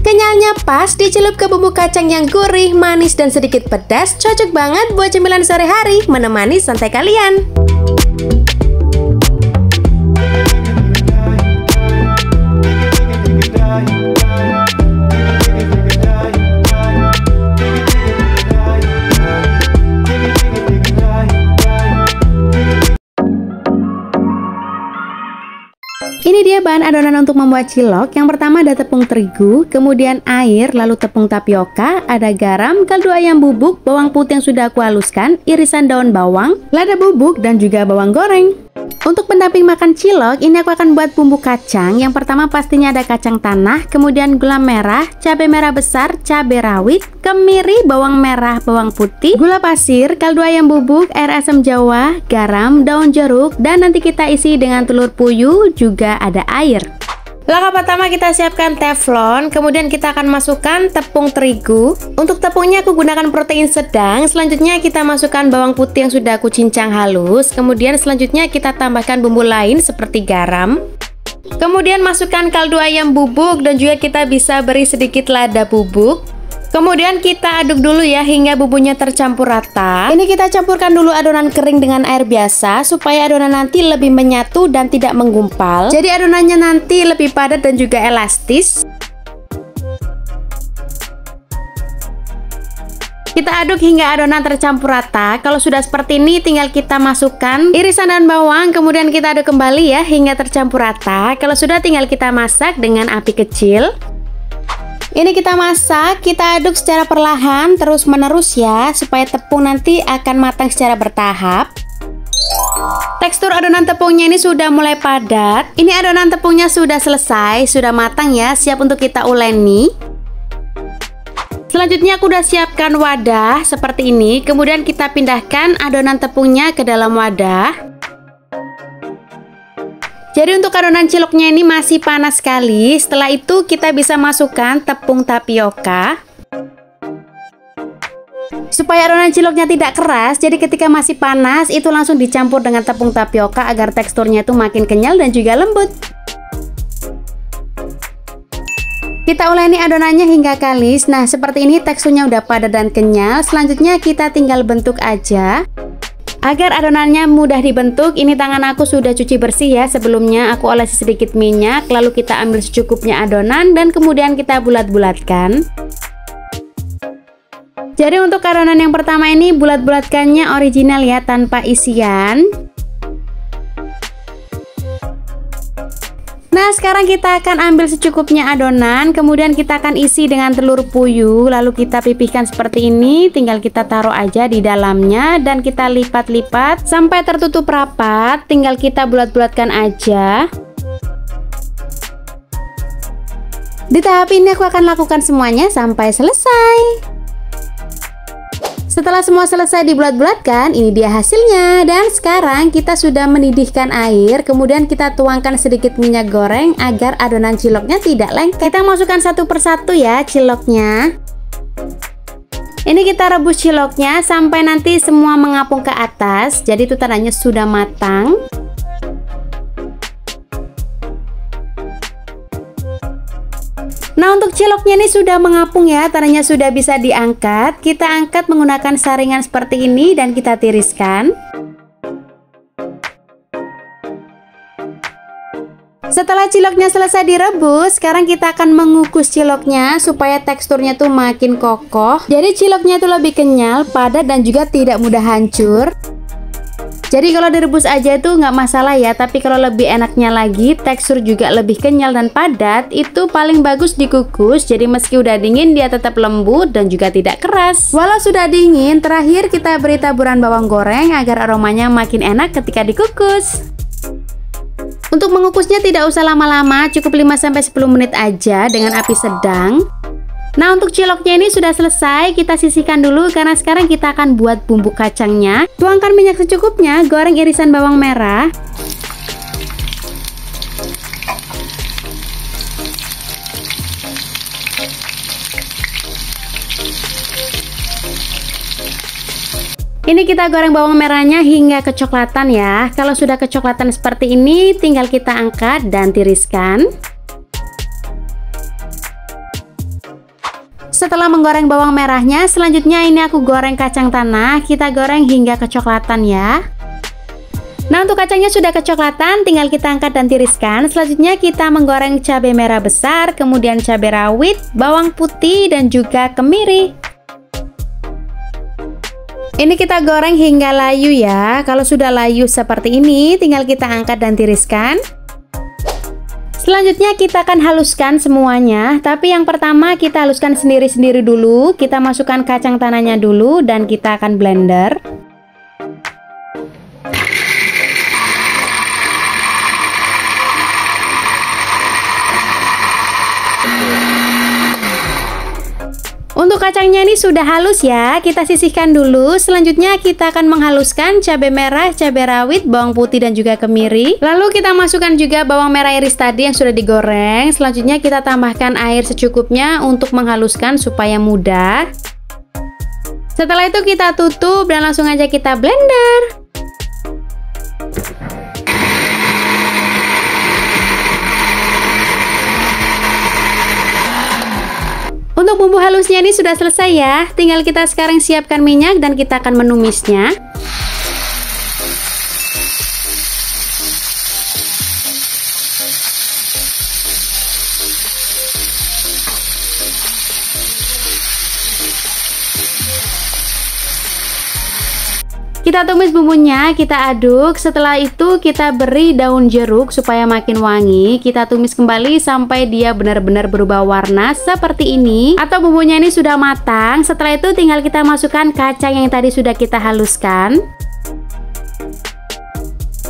Kenyalnya pas, dicelup ke bumbu kacang yang gurih, manis, dan sedikit pedas. Cocok banget buat cemilan sore hari, menemani santai kalian. Ini dia bahan adonan untuk membuat cilok. Yang pertama ada tepung terigu, kemudian air, lalu tepung tapioka, ada garam, kaldu ayam bubuk, bawang putih yang sudah aku haluskan, irisan daun bawang, lada bubuk, dan juga bawang goreng. Untuk pendamping makan cilok, ini aku akan buat bumbu kacang. Yang pertama pastinya ada kacang tanah, kemudian gula merah, cabai merah besar, cabai rawit, kemiri, bawang merah, bawang putih, gula pasir, kaldu ayam bubuk, air asam jawa, garam, daun jeruk, dan nanti kita isi dengan telur puyuh, juga ada air. Langkah pertama kita siapkan teflon, kemudian kita akan masukkan tepung terigu. Untuk tepungnya aku gunakan protein sedang. Selanjutnya kita masukkan bawang putih yang sudah aku cincang halus. Kemudian selanjutnya kita tambahkan bumbu lain seperti garam. Kemudian masukkan kaldu ayam bubuk dan juga kita bisa beri sedikit lada bubuk. Kemudian kita aduk dulu ya hingga bumbunya tercampur rata. Ini kita campurkan dulu adonan kering dengan air biasa supaya adonan nanti lebih menyatu dan tidak menggumpal. Jadi adonannya nanti lebih padat dan juga elastis. Kita aduk hingga adonan tercampur rata. Kalau sudah seperti ini tinggal kita masukkan irisan daun bawang, kemudian kita aduk kembali ya hingga tercampur rata. Kalau sudah tinggal kita masak dengan api kecil. Ini kita masak, kita aduk secara perlahan terus menerus ya, supaya tepung nanti akan matang secara bertahap. Tekstur adonan tepungnya ini sudah mulai padat. Ini adonan tepungnya sudah selesai, sudah matang ya, siap untuk kita uleni. Selanjutnya aku udah siapkan wadah seperti ini. Kemudian kita pindahkan adonan tepungnya ke dalam wadah. Jadi untuk adonan ciloknya ini masih panas sekali. Setelah itu kita bisa masukkan tepung tapioka. Supaya adonan ciloknya tidak keras, jadi ketika masih panas itu langsung dicampur dengan tepung tapioka agar teksturnya itu makin kenyal dan juga lembut. Kita uleni adonannya hingga kalis. Nah seperti ini teksturnya udah padat dan kenyal. Selanjutnya kita tinggal bentuk aja. Agar adonannya mudah dibentuk, ini tangan aku sudah cuci bersih ya. Sebelumnya aku olesi sedikit minyak, lalu kita ambil secukupnya adonan dan kemudian kita bulat-bulatkan. Jadi untuk adonan yang pertama ini bulat-bulatkannya original ya, tanpa isian. Nah sekarang kita akan ambil secukupnya adonan, kemudian kita akan isi dengan telur puyuh, lalu kita pipihkan seperti ini, tinggal kita taruh aja di dalamnya dan kita lipat-lipat sampai tertutup rapat, tinggal kita bulat-bulatkan aja. Di tahap ini aku akan lakukan semuanya sampai selesai. Setelah semua selesai dibulat-bulatkan, ini dia hasilnya. Dan sekarang kita sudah mendidihkan air, kemudian kita tuangkan sedikit minyak goreng agar adonan ciloknya tidak lengket. Kita masukkan satu persatu ya ciloknya. Ini kita rebus ciloknya sampai nanti semua mengapung ke atas. Jadi itu tandanya sudah matang. Nah untuk ciloknya ini sudah mengapung ya, tandanya sudah bisa diangkat. Kita angkat menggunakan saringan seperti ini dan kita tiriskan. Setelah ciloknya selesai direbus, sekarang kita akan mengukus ciloknya supaya teksturnya tuh makin kokoh. Jadi ciloknya tuh lebih kenyal, padat dan juga tidak mudah hancur. Jadi kalau direbus aja itu nggak masalah ya, tapi kalau lebih enaknya lagi, tekstur juga lebih kenyal dan padat, itu paling bagus dikukus. Jadi meski udah dingin dia tetap lembut dan juga tidak keras. Walau sudah dingin, terakhir kita beri taburan bawang goreng agar aromanya makin enak ketika dikukus. Untuk mengukusnya tidak usah lama-lama, cukup 5-10 menit aja dengan api sedang. Nah untuk ciloknya ini sudah selesai, kita sisihkan dulu karena sekarang kita akan buat bumbu kacangnya. Tuangkan minyak secukupnya, goreng irisan bawang merah. Ini kita goreng bawang merahnya hingga kecoklatan ya. Kalau sudah kecoklatan seperti ini, tinggal kita angkat dan tiriskan. Setelah menggoreng bawang merahnya, selanjutnya ini aku goreng kacang tanah. Kita goreng hingga kecoklatan ya. Nah, untuk kacangnya sudah kecoklatan, tinggal kita angkat dan tiriskan. Selanjutnya kita menggoreng cabai merah besar, kemudian cabai rawit, bawang putih, dan juga kemiri. Ini kita goreng hingga layu ya. Kalau sudah layu seperti ini, tinggal kita angkat dan tiriskan. Selanjutnya kita akan haluskan semuanya. Tapi yang pertama kita haluskan sendiri-sendiri dulu. Kita masukkan kacang tanahnya dulu dan kita akan blender. Untuk kacangnya ini sudah halus ya, kita sisihkan dulu. Selanjutnya kita akan menghaluskan cabai merah, cabai rawit, bawang putih dan juga kemiri. Lalu kita masukkan juga bawang merah iris tadi yang sudah digoreng. Selanjutnya kita tambahkan air secukupnya untuk menghaluskan supaya mudah. Setelah itu kita tutup dan langsung aja kita blender. Untuk bumbu halusnya ini sudah selesai ya. Tinggal kita sekarang siapkan minyak dan kita akan menumisnya. Kita tumis bumbunya, kita aduk. Setelah itu kita beri daun jeruk supaya makin wangi. Kita tumis kembali sampai dia benar-benar berubah warna seperti ini. Atau bumbunya ini sudah matang. Setelah itu tinggal kita masukkan kacang yang tadi sudah kita haluskan.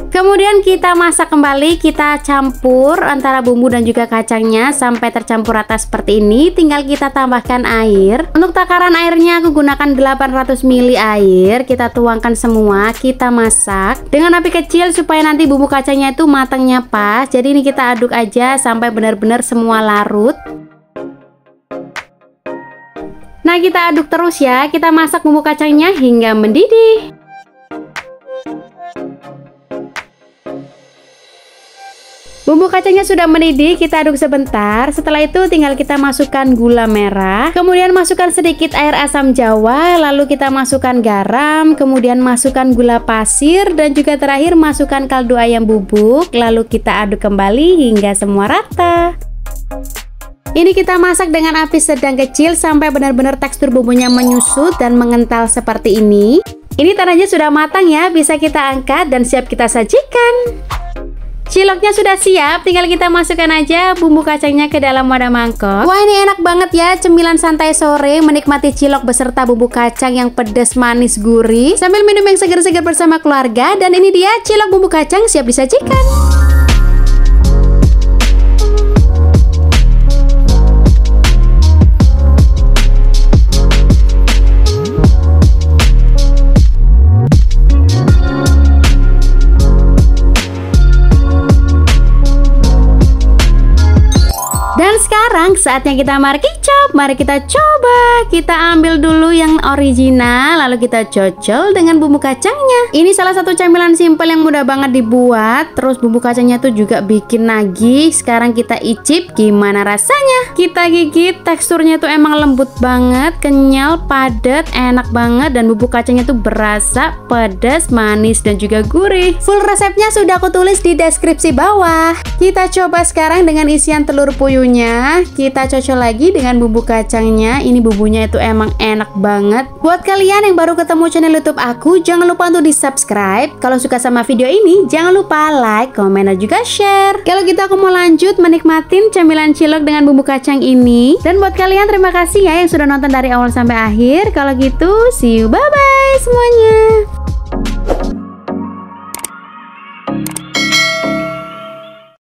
Kemudian kita masak kembali, kita campur antara bumbu dan juga kacangnya sampai tercampur rata seperti ini. Tinggal kita tambahkan air. Untuk takaran airnya aku gunakan 800 ml air. Kita tuangkan semua, kita masak dengan api kecil supaya nanti bumbu kacangnya itu matangnya pas. Jadi ini kita aduk aja sampai benar-benar semua larut. Nah, kita aduk terus ya. Kita masak bumbu kacangnya hingga mendidih. Bumbu kacangnya sudah mendidih, kita aduk sebentar. Setelah itu tinggal kita masukkan gula merah, kemudian masukkan sedikit air asam jawa, lalu kita masukkan garam, kemudian masukkan gula pasir, dan juga terakhir masukkan kaldu ayam bubuk. Lalu kita aduk kembali hingga semua rata. Ini kita masak dengan api sedang kecil sampai benar-benar tekstur bumbunya menyusut dan mengental seperti ini. Ini tandanya sudah matang ya, bisa kita angkat dan siap kita sajikan. Ciloknya sudah siap, tinggal kita masukkan aja bumbu kacangnya ke dalam wadah mangkok. Wah, ini enak banget ya, cemilan santai sore menikmati cilok beserta bumbu kacang yang pedas, manis, gurih sambil minum yang segar-segar bersama keluarga. Dan ini dia cilok bumbu kacang siap disajikan. Sekarang saatnya kita markicop. Mari kita coba. Kita ambil dulu yang original, lalu kita cocol dengan bumbu kacangnya. Ini salah satu camilan simple yang mudah banget dibuat. Terus bumbu kacangnya tuh juga bikin nagih. Sekarang kita icip gimana rasanya. Kita gigit, teksturnya tuh emang lembut banget, kenyal, padat, enak banget. Dan bumbu kacangnya tuh berasa pedas, manis, dan juga gurih. Full resepnya sudah aku tulis di deskripsi bawah. Kita coba sekarang dengan isian telur puyuhnya. Kita cocol lagi dengan bumbu kacangnya. Ini bumbunya itu emang enak banget. Buat kalian yang baru ketemu channel YouTube aku, jangan lupa untuk di subscribe. Kalau suka sama video ini, jangan lupa like, komen, dan juga share. Kalau gitu aku mau lanjut menikmatin camilan cilok dengan bumbu kacang ini. Dan buat kalian terima kasih ya yang sudah nonton dari awal sampai akhir. Kalau gitu, see you, bye bye semuanya.